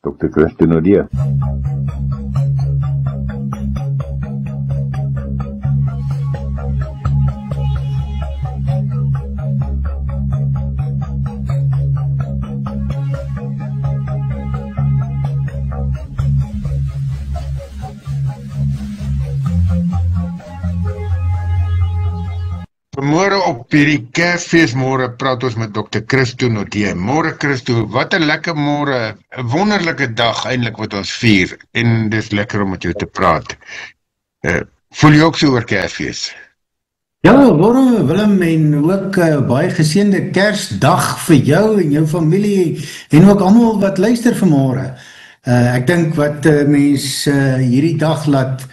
Dr. Christo Nodee. Môre op hierdie Kersfees môre praat ons met Dr. Christo Nodee. Môre Christo, wat 'n lekker môre, 'n wonderlike dag eintlik wat ons vier en dis lekker om met jou te praat. Voel jy ook so oor Kersfees? Ja, môre Willem en ook baie geseënde Kersdag vir jou en jou familie en ook almal wat luister vanmôre. Ek dink wat mens hierdie dag laat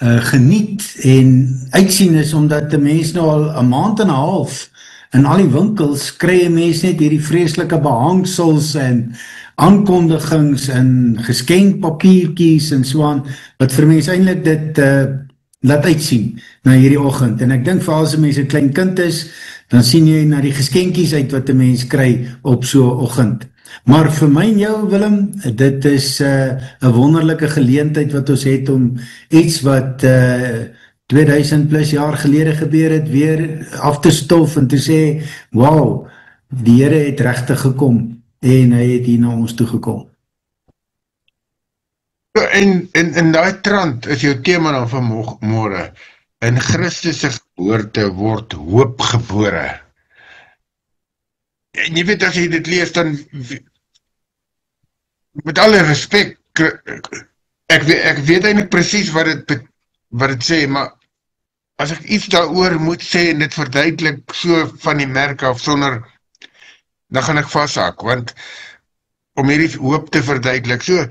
geniet en uitsien is omdat die mens nou al 'n maand en 'n half in al die winkels kry 'n mens net hierdie vreeslike behangsels en aankondigings en geskenkpapiertjies en so aan, wat vir mens eintlik dit laat uitsien na hierdie oggend. En ek dink vir as 'n mens 'n klein kind is, dan sien jy na die geskenkies uit wat 'n mens kry op so 'n oggend. Maar vir my en jou, Willem, dit is 'n wonderlike geleentheid wat ons het om iets wat 2000 plus jaar gelede gebeur het, weer af te stof en te sê, wow, die Here het regtig gekom en hy het hier na ons toe gekom. En daai trant is jou tema dan van môre. In Christus se geboorte word hoop gebore. En jy weet, as jy dit lees, dan met alle respek, ek weet eintlik presies wat dit sê, maar as ek iets daaroor moet sê en dit verduidelik so van die merk af sonder, dan gaan ek vashak, want om hierdie hoop te verduidelik, so,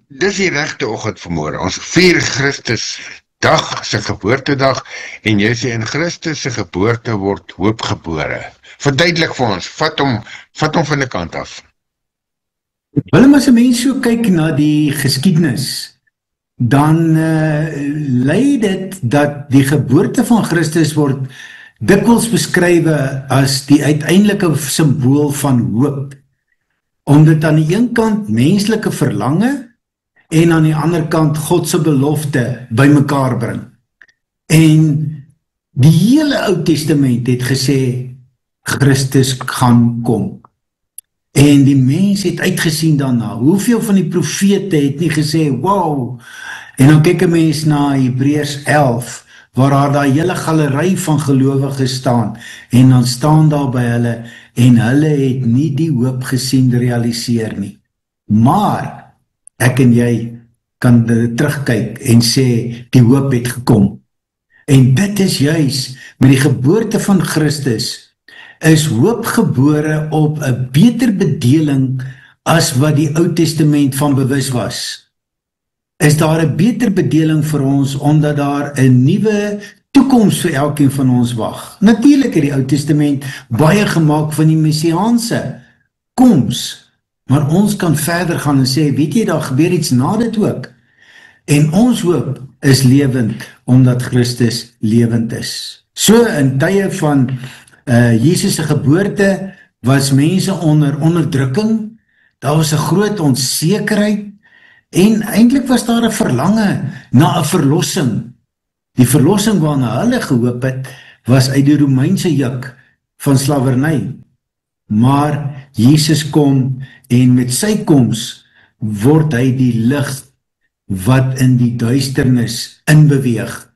dis die regte oggend vanmôre, ons vier Christus dag, sy geboortedag, en jy sê in Christus se geboorte word hoop gebore. Verduidelik vir ons, vat hom van die kant af. Willem, as 'n mens so kyk na die geskiedenis, dan lei dit dat die geboorte van Christus word dikwels beskrywe as die uiteindelike simbool van hoop, omdat aan die een kant menslike verlange en aan die ander kant God se belofte bymekaar bring. En die hele Ou Testament het gesê Christus gaan kom. En die mens het uitgesien daarna. Hoeveel van die profete het nie gesê, wow, en dan kyk 'n mens na Hebreërs 11, waar daar daai hele galery van gelowiges staan, en dan staan daar by hulle, en hulle het nie die hoop gesien realiseer nie. Maar, ek en jy kan terugkyk en sê, die hoop het gekom. En dit is juis, met die geboorte van Christus, is hoop gebore op 'n beter bedeling as wat die Ou Testament van bewus was. Is daar 'n beter bedeling vir ons, omdat daar 'n nuwe toekoms vir elkeen van ons wag. Natuurlik het die Ou Testament baie gemaak van die messiaanse koms, maar ons kan verder gaan en sê, weet jy, daar gebeur iets na dit ook. En ons hoop is lewend, omdat Christus lewend is. So in tye van Jesus se geboorte was mense onder onderdrukking, daar was 'n groot onsekerheid, en eintlik was daar 'n verlange na 'n verlossing. Die verlossing waarna hulle gehoop het, was uit die Romeinse juk van slawerny. Maar Jesus kom, en met sy koms word hy die lig wat in die duisternis inbeweeg.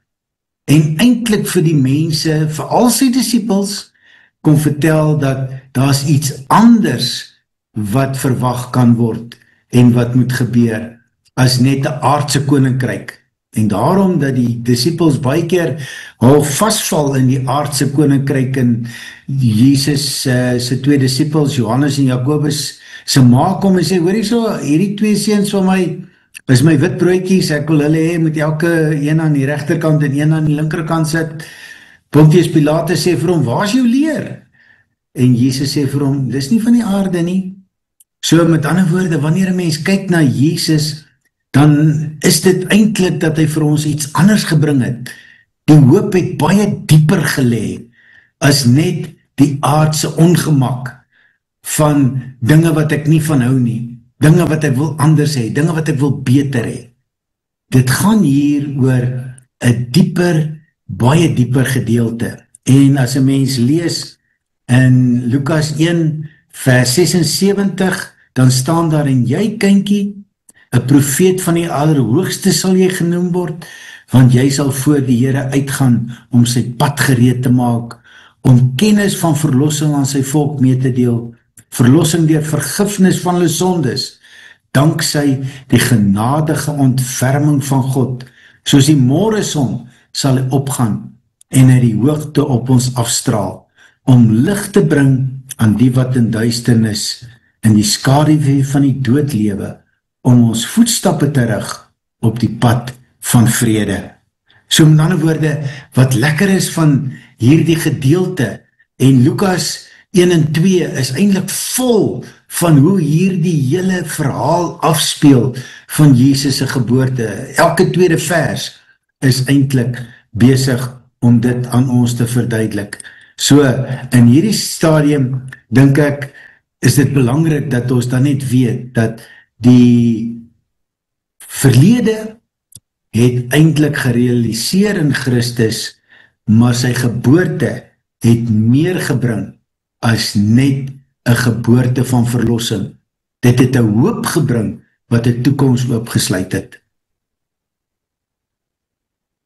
En eintlik vir die mense, vir al sy disippels, kom vertel dat daar's iets anders wat verwag kan word en wat moet gebeur as net 'n aardse koninkryk. En daarom dat die disippels baie keer al vasval in die aardse koninkryk, en Jesus se twee disippels, Johannes en Jakobus, se ma kom en sê, hoor hierso, hierdie twee seuns van my is my wit broodjies, ek wil hulle hê met elke een aan die regterkant en een aan die linkerkant sit. Pontius Pilatus sê vir hom, waar is jou leer? En Jesus sê vir hom, dis nie van die aarde nie. So met ander woorde, wanneer 'n mens kyk na Jesus, dan is dit eintlik dat hy vir ons iets anders gebring het. Die hoop het baie dieper gelê as net die aardse ongemak van dinge wat ek nie van hou nie. dinge wat ek wil anders hê, dinge wat ek wil beter hê. Dit gaan hier oor 'n dieper, baie dieper gedeelte. En as 'n mens lees in Lukas 1 vers 76, dan staan daar, en jy kindjie, 'n profeet van die Allerhoogste sal jy genoem word, want jy sal voor die Here uitgaan om sy pad gereed te maak, om kennis van verlossing aan sy volk mee te deel, verlossing deur vergifnis van hulle sondes, danksy die genadige ontferming van God. Soos die môreson sal hy opgaan en uit die hoogte op ons afstraal, om lig te bring aan die wat in duisternis in die skaduwee van die dood lewe, om ons voetstappe te rig op die pad van vrede. So met ander woorde, wat lekker is van hierdie gedeelte, en Lukas 1 en 2 is eintlik vol van hoe hierdie hele verhaal afspeel van Jesus se geboorte. Elke tweede vers is eintlik besig om dit aan ons te verduidelik. So, in hierdie stadium, dink ek, is dit belangrik dat ons dan net weet, dat die verlede het eintlik gerealiseer in Christus, maar sy geboorte het meer gebring as net 'n geboorte van verlossing. Dit het 'n hoop gebring wat 'n toekoms oopgesluit het.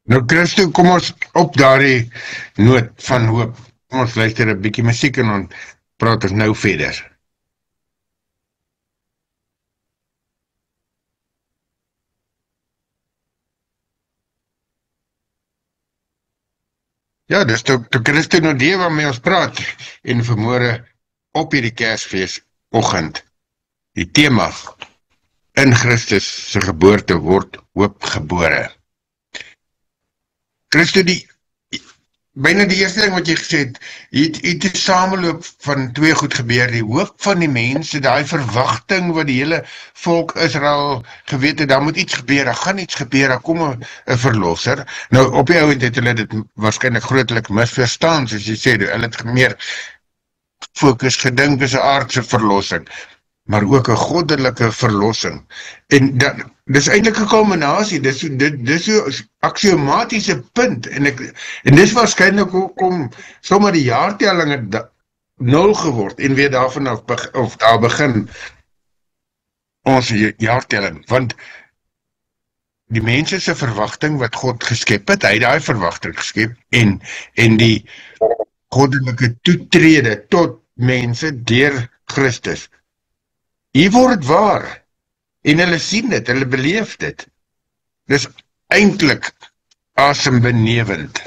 Nou Christo, kom ons op daardie noot van hoop. Kom ons luister 'n bietjie musiek en dan praat ons nou verder. Ja, dis toe Christo nou die waarmee ons praat, en vanmôre op hierdie Kersfeesoggend, die tema, in Christus se geboorte word hoop gebore. Christo, byna die eerste ding wat jy gesê het, het 'n sameloop van twee goed gebeur, die hoop van die mense, daai verwagting wat die hele volk Israel geweet het, daar moet iets gebeur, daar gaan iets gebeur, daar kom 'n verlosser. Nou, op die ouend het hulle dit waarskynlik grootlik misverstaan, soos jy sê, hulle het meer fokus gedink is 'n aardse verlossing, maar ook 'n goddelike verlossing. En dis eintlik 'n kulminasie, dis so aksiomatiese punt, en dis waarskynlik hoekom sommer die jaartelling het 0 geword, en weer daarvan af daar begin ons jaartelling, want die mense se verwagting wat God geskep het, hy het daai verwagting geskep, en die goddelike toetrede tot mense deur Christus. Hier word het waar, en hulle sien dit, hulle beleef dit. Dis eintlik asembenewend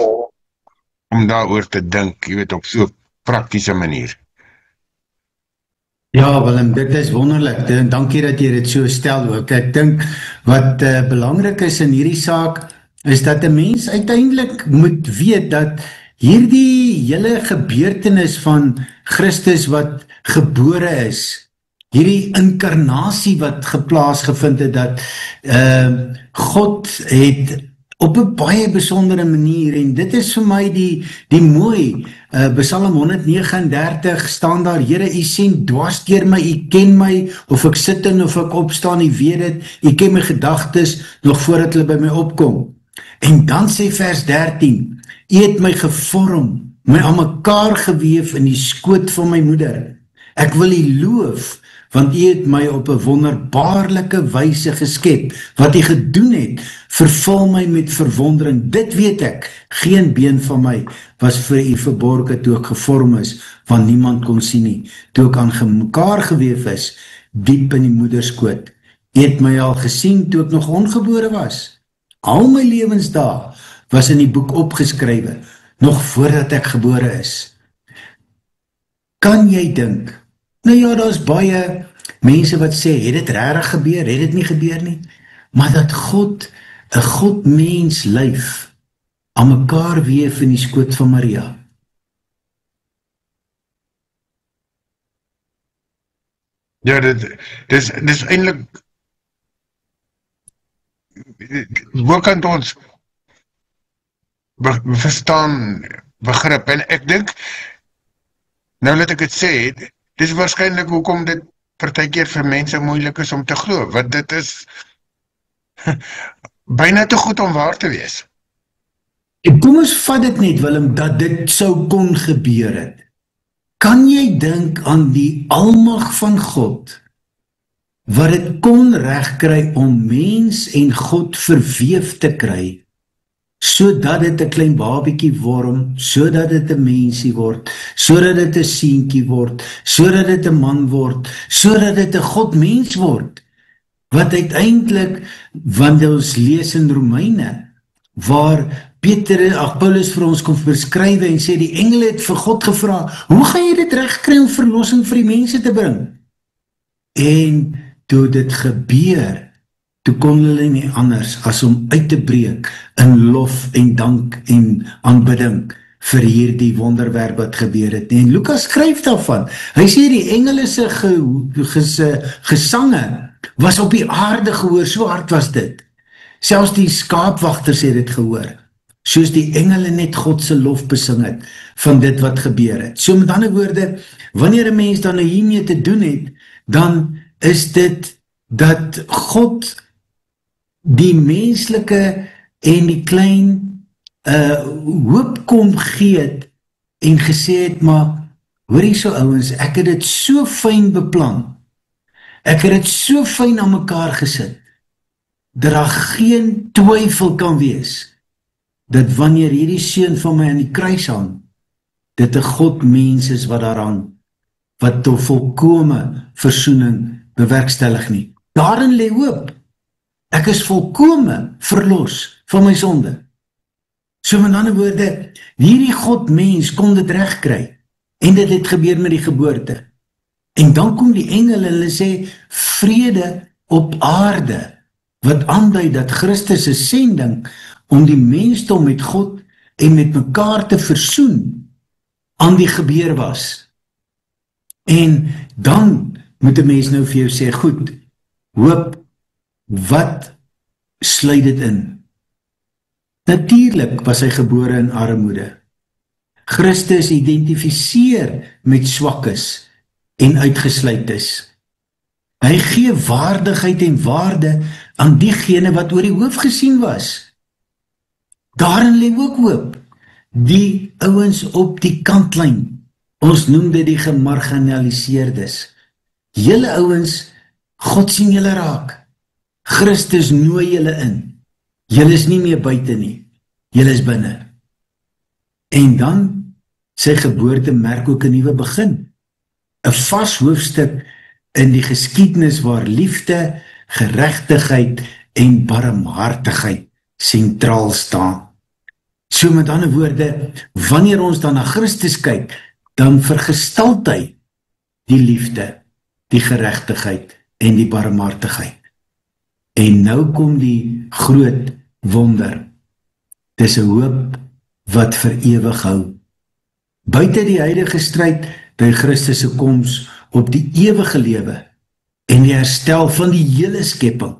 om daaroor te dink, jy weet, op so 'n praktiese manier. Ja, Willem, dit is wonderlik, en dankie dat jy dit so stel ook. Ek dink wat belangrik is in hierdie saak, is dat 'n mens uiteindelik moet weet dat hierdie hele gebeurtenis van Christus wat gebore is, hierdie inkarnasie wat geplaasgevind het, dat God het op 'n baie besondere manier, en dit is vir my die mooi, Psalm 139 staan daar, Here, U sien dwars deur my, U ken my, of ek sit in of ek opstaan, U weet dit, U ken my gedagtes nog voordat hulle by my opkom. En dan sê vers 13, U het my gevorm, my aan mekaar geweef in die skoot van my moeder. Ek wil U loof, want U het my op 'n wonderbaarlike wyse geskep. Wat U gedoen het, vervul my met verwondering. Dit weet ek, geen been van my was vir U verborge toe ek gevorm is, want niemand kon sien nie. Toe ek aan mekaar geweef is, diep in die moederskoot. U het my al gesien toe ek nog ongebore was. Al my lewensdae was in die boek opgeskrywe, nog voordat ek gebore is. Kan jy dink? Nou ja, daar's baie mense wat sê, het dit regtig gebeur, het dit nie gebeur nie, maar dat God, 'n God-mens lyf, aan mekaar weef in die skoot van Maria. Ja, dis eintlik, bokant ons verstaan begrip, en ek dink, nou laat ek dit sê, dis waarskynlik hoekom dit partykeer vir mense moeilik is om te glo, want dit is byna te goed om waar te wees. En kom ons vat dit net, Willem, dat dit sou kon gebeur het. Kan jy dink aan die almag van God, wat dit kon regkry om mens en God verweef te kry, sodat dit 'n klein babietjie vorm, sodat dit 'n mensie word, sodat dit 'n seentjie word, sodat dit 'n man word, sodat dit 'n God-mens word, wat uiteindelik, want ons lees in Romeine, waar Paulus vir ons kom beskryf en sê, die engele het vir God gevra, hoe gaan jy dit regkry om verlossing vir die mense te bring? En toe dit gebeur, toe kon hulle nie anders as om uit te breek in lof en dank en aanbidding vir hierdie wonderwerk wat gebeur het. En Lukas skryf daarvan, hy sê die engele se gesange was op die aarde gehoor, so hard was dit. Selfs die skaapwagters het dit gehoor, soos die engele net God se lof besing het van dit wat gebeur het. So met ander woorde, wanneer 'n mens dan hiermee te doen het, dan is dit dat God die menslike en die klein hoop kom gee het en gesê het, maar hoor hierso ouens, ek het dit so fyn beplan, ek het dit so fyn aan mekaar gesit, dat daar geen twyfel kan wees, dat wanneer hierdie seun van my aan die kruis hang, dit 'n God-mens is wat daar hang, wat tot volkome versoening bewerkstellig nie. Daarin lê hoop. Ek is volkome verlos van my sonde. So met ander woorde, hierdie God-mens kon dit regkry, en dit het gebeur met die geboorte. En dan kom die engele en hulle sê, vrede op aarde, wat aandui dat Christus se sending om die mensdom met God en met mekaar te versoen, aan die gebeur was. En dan moet 'n mens nou vir jou sê, goed, hoop, wat sluit dit in? Natuurlik was hy gebore in armoede. Christus identifiseer met swakkes en uitgesluit is. Hy gee waardigheid en waarde aan diegene wat oor die hoof gesien was. Daarin lê ook hoop. Die ouens op die kantlyn, ons noem dit die gemarginaliseerdes. Julle ouens, God sien julle raak. Christus nooi julle in. Julle is nie meer buite nie, julle is binne. En dan, sy geboorte merk ook 'n nuwe begin. 'n Vas hoofstuk in die geskiedenis waar liefde, geregtigheid en barmhartigheid sentraal staan. So met ander woorde, wanneer ons dan na Christus kyk, dan vergestalt hy die liefde, die geregtigheid en die barmhartigheid. En nou kom die groot wonder. Dis 'n hoop wat vir ewig hou. Buite die huidige stryd by Christus se koms op die ewige lewe en die herstel van die hele skepping.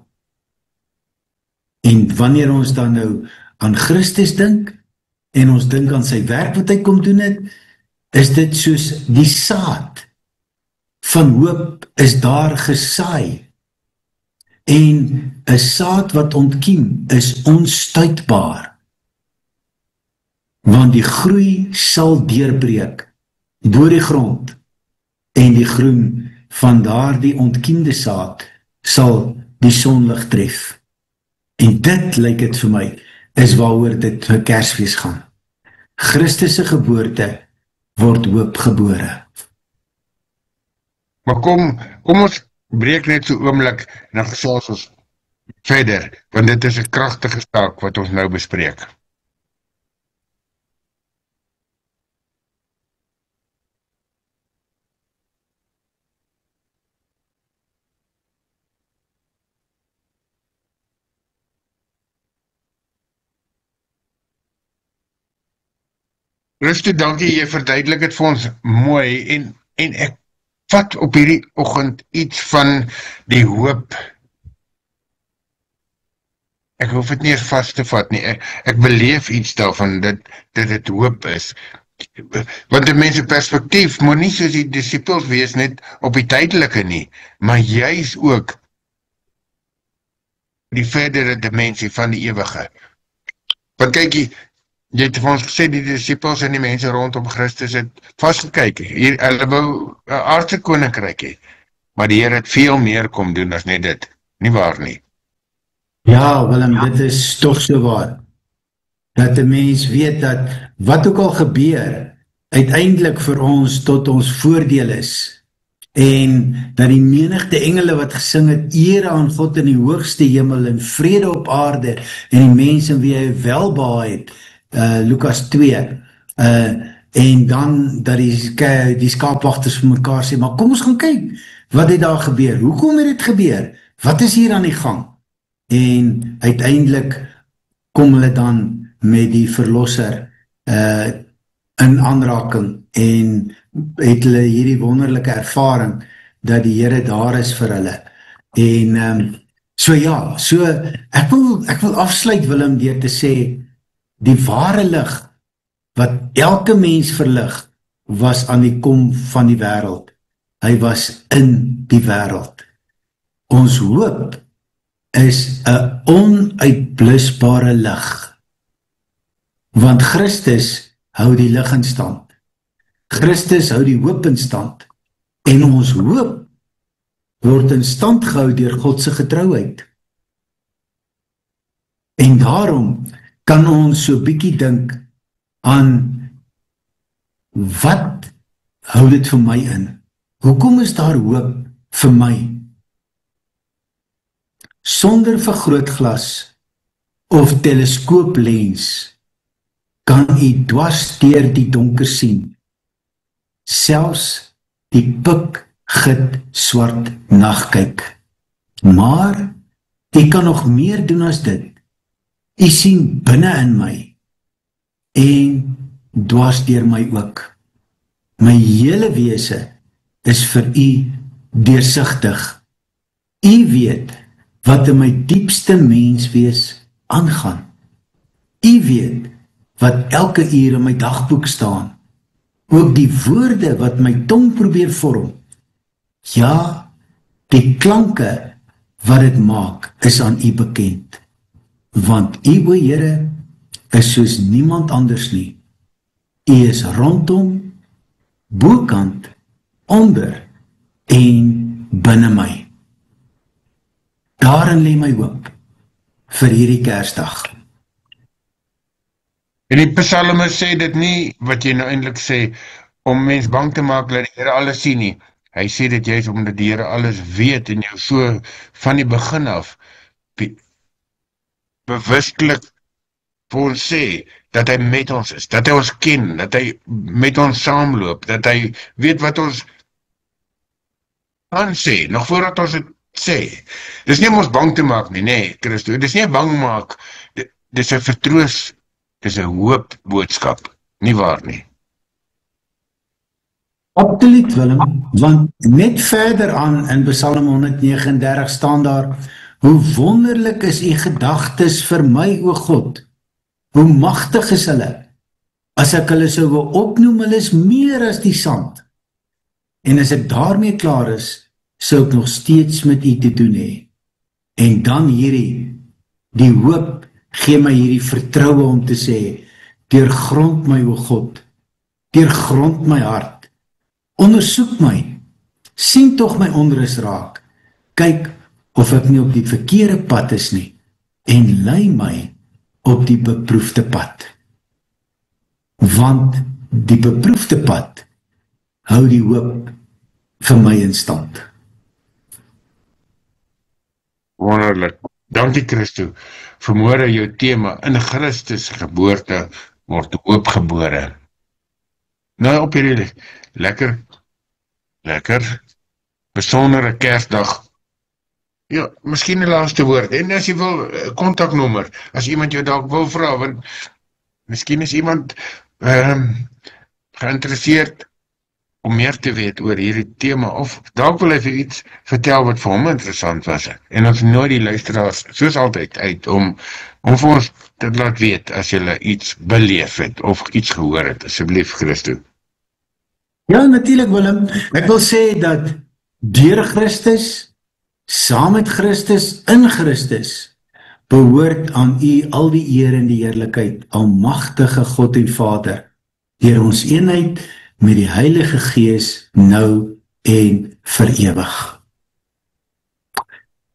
En wanneer ons dan nou aan Christus dink en ons dink aan sy werk wat hy kom doen het, is dit soos die saad van hoop is daar gesaai. En 'n saad wat ontkiem is onstuitbaar, want die groei sal deurbreek deur die grond en die groen van daardie ontkiemde saad sal die sonlig tref. En dit, lyk dit vir my, is waaroor dit vir Kersfees gaan. Christus se geboorte word hoop gebore. Maar kom ons breek net so oomblik en dan gesels ons verder, want dit is 'n kragtige saak wat ons nou bespreek. Rusty, dankie, jy verduidelik dit vir ons mooi en ek vat op hierdie oggend iets van die hoop. Ek hoef dit nie eens vas te vat nie. Ek beleef iets daarvan dat dit hoop is. Want 'n mens se perspektief moet nie soos die disippels wees net op die tydelike nie, maar juis ook die verdere dimensie van die ewige. Want kyk, jy het vir ons gesê die disippels en die mense rondom Christus het vasgekyk. Hier, hulle wou 'n aardse koninkryk hê, maar die Here het veel meer kom doen as net dit. Nie waar nie? Ja, Willem, dit is toch so waar. Dat 'n mens weet dat wat ook al gebeur, uiteindelik vir ons tot ons voordeel is. En dat die menigte engele wat gesing het, ere aan God in die hoogste hemel en vrede op aarde en die mense in wie hy welbehae het, Lukas 2, en dan dat die skaapwagters vir mekaar sê, maar kom ons gaan kyk, wat het daar gebeur? Hoekom het dit gebeur? Wat is hier aan die gang? En uiteindelik kom hulle dan met die verlosser in aanraking en het hulle hierdie wonderlike ervaring dat die Here daar is vir hulle. En ek wil afsluit, Willem, deur te sê die ware lig wat elke mens verlig was aan die kom van die wêreld. Hy was in die wêreld. Ons hoop is 'n onuitblusbare lig. Want Christus hou die lig in stand. Christus hou die hoop in stand. En ons hoop word in stand gehou deur God se getrouheid. En daarom kan ons so bietjie dink aan wat hou dit vir my in? Hoekom is daar hoop vir my? Sonder vergrootglas of teleskooplens kan u dwars deur die donker sien, selfs die pikgit swart nag kyk. Maar u kan nog meer doen as dit. U sien binne in my en dwars deur my ook. My hele wese is vir u deursigtig. U weet wat in my diepste menswees aangaan. U weet wat elke uur in my dagboek staan. Ook die woorde wat my tong probeer vorm. Ja, die klanke wat dit maak is aan u bekend. Want u, o Here, is soos niemand anders nie. U is rondom, bokant, onder en binne my. Daarin lê my hoop vir hierdie Kersdag. En die psalme sê dit nie, wat jy nou eintlik sê, om mens bang te maak dat die Here alles sien nie. Hy sê dit juist omdat die Here alles weet en jou so van die begin af bewustelik vir ons sê dat hy met ons is, dat hy ons ken, dat hy met ons saamloop, dat hy weet wat ons kan sê, nog voordat ons het sê. Dis nie om ons bang te maak nie, nee, Christus, dis nie bang maak, dis 'n vertroos, dis 'n hoop boodskap, nie waar nie? Absoluut, Willem, want net verder aan in Psalm 139 staan daar, hoe wonderlik is u gedagtes vir my, o God, hoe magtig is hulle, as ek hulle sou wil opnoem, hulle is meer as die sand, en as ek daarmee klaar is, sou ek nog steeds met u te doen hê, en dan die hoop, gee my hierdie vertroue om te sê, deurgrond my, o God, deurgrond my hart, ondersoek my, sien tog my onrus raak, kyk of ek nie op die verkeerde pad is nie, en lei my op die beproefde pad. Want die beproefde pad hou die hoop vir my in stand. Wonderlik. Dankie Christus. Vanmôre jou tema, in Christus geboorte word hoop gebore. Nou op hierdie lekker besondere Kersdag. Ja, miskien die laaste woord. En as jy wil, kontaknommer, as iemand jou dalk wil vra, want miskien is iemand geïnteresseerd om meer te weet oor hierdie tema, of dalk wil hy vir iets vertel wat vir hom interessant was. En ons nooi die luisteraars soos altyd uit om vir ons te laat weet as jy iets beleef het of iets gehoor het. Asseblief, Christo. Ja, natuurlik Willem. Ek wil sê dat deur Christus, saam met Christus, in Christus, behoort aan U al die eer en die heerlikheid, almagtige God en Vader, deur ons eenheid met die Heilige Gees nou en vir ewig.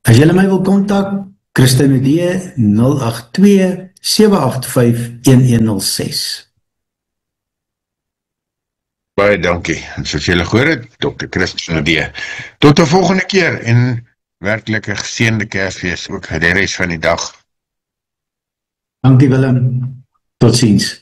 As julle my wil kontak, Christine D 082 785 1106. Baie dankie. En soos julle gehoor het, Dr. Christine D. Tot 'n volgende keer en werklike geseënde Kersfees ook die res van die dag. Dankie Willem. Totsiens.